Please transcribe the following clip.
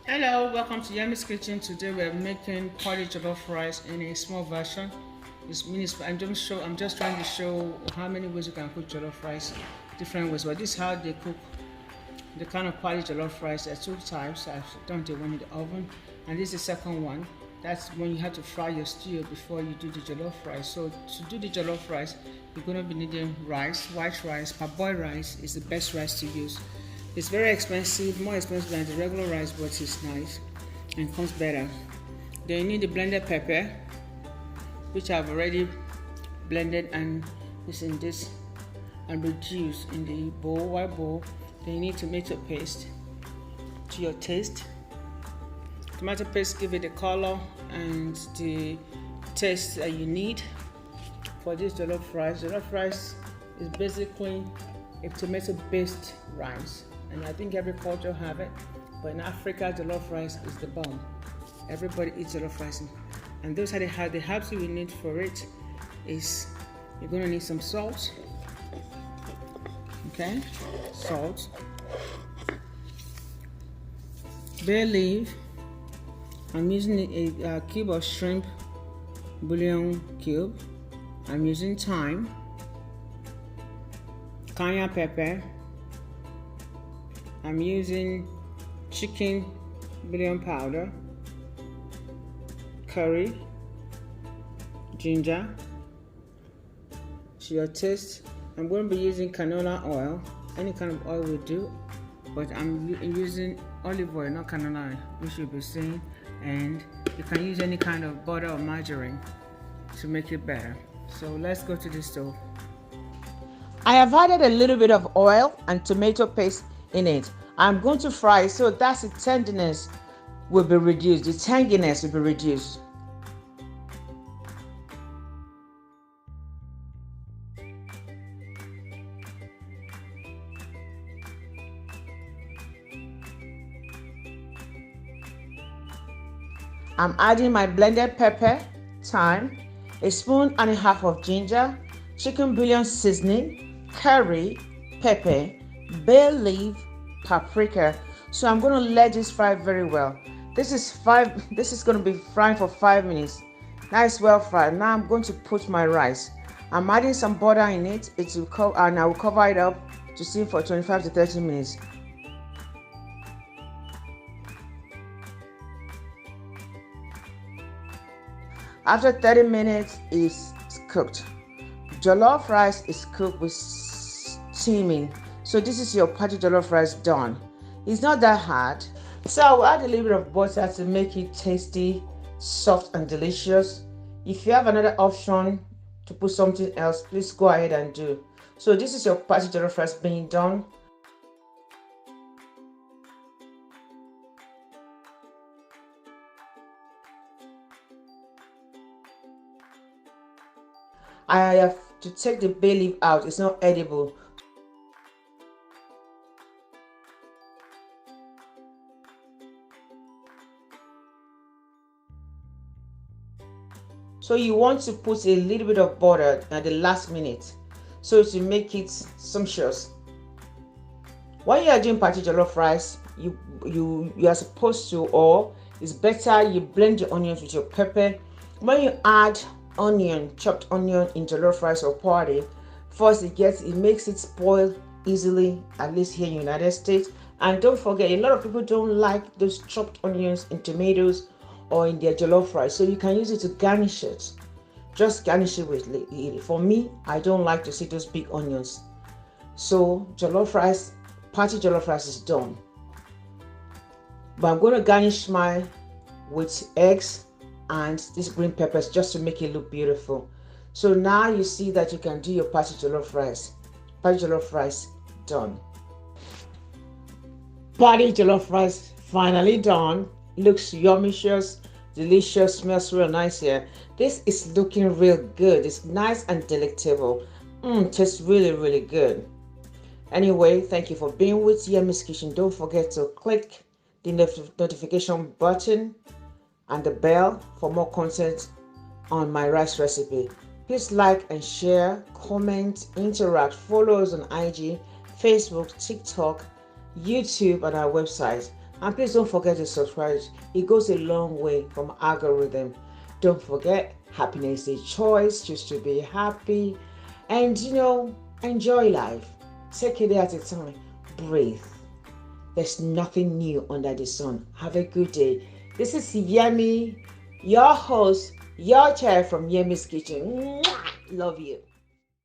Hello, welcome to Yemizkitchen. Today we're making Party Jollof Rice in a small version. This means I'm just trying to show how many ways you can cook jollof rice, different ways. But this is how they cook the kind of Party Jollof Rice. There are two types. I've done the one in the oven, and this is the second one. That's when you have to fry your stew before you do the jollof rice. So to do the jollof rice, you're going to be needing rice, white rice. Parboiled rice is the best rice to use. It's very expensive, more expensive than the regular rice, but it's nice and comes better. Then you need the blended pepper, which I've already blended and is in this and reduced in the bowl, white bowl. Then you need tomato paste to your taste. Tomato paste give it the color and the taste that you need for this jollof rice. Jollof rice is basically a tomato-based rice, and I think every culture have it. But in Africa, jollof rice is the bomb. Everybody eats jollof rice, and those are the herbs you will need for it. Is you're going to need some salt. Okay, salt, bay leaf. I'm using a cube of shrimp bouillon cube. I'm using thyme, cayenne pepper. I'm using chicken bouillon powder, curry, ginger. To your taste. I'm going to be using canola oil. Any kind of oil will do, but I'm using olive oil, not canola oil, which you'll be seeing. And you can use any kind of butter or margarine to make it better. So let's go to the stove. I have added a little bit of oil and tomato paste in it. I'm going to fry it, so that's the tenderness will be reduced, the tanginess will be reduced. I'm adding my blended pepper, thyme, a spoon and a half of ginger, chicken bouillon seasoning, curry, pepper, bay leaf, paprika. So I'm going to let this fry very well. This is going to be frying for 5 minutes. Nice, well fried. Now I'm going to put my rice. I'm adding some butter in it. And I will cover it up to steam for 25 to 30 minutes. After 30 minutes, it's cooked. Jollof rice is cooked with steaming. So this is your party jollof rice done. It's not that hard. So I'll add a little bit of butter to make it tasty, soft and delicious. If you have another option to put something else, please go ahead and do. So this is your party jollof rice being done. I have to take the bay leaf out. It's not edible. So you want to put a little bit of butter at the last minute, so to make it sumptuous. When you are doing party jollof rice, you are supposed to, or it's better you blend your onions with your pepper. When you add chopped onion in jollof rice or party, first it makes it spoil easily, at least here in the United States. And don't forget, a lot of people don't like those chopped onions and tomatoes or in their jollof rice, so you can use it to garnish it. Just garnish it with it. For me, I don't like to see those big onions. So jollof rice, party jollof rice is done. But I'm going to garnish mine with eggs and these green peppers just to make it look beautiful. So now you see that you can do your party jollof rice. Party jollof rice done. Party jollof rice finally done. Looks yummicious, delicious, smells real nice here. This is looking real good. It's nice and delectable. Tastes really, really good. Anyway, thank you for being with Yemizkitchen. Don't forget to click the notification button and the bell for more content on my rice recipe. Please like and share, comment, interact, follow us on IG, Facebook, TikTok, YouTube, and our website. And please don't forget to subscribe. It goes a long way from algorithm. Don't forget, happiness is a choice. Choose to be happy. And enjoy life. Take a day at a time. Breathe. There's nothing new under the sun. Have a good day. This is Yemi, your host, your chair from Yemi's Kitchen. Love you.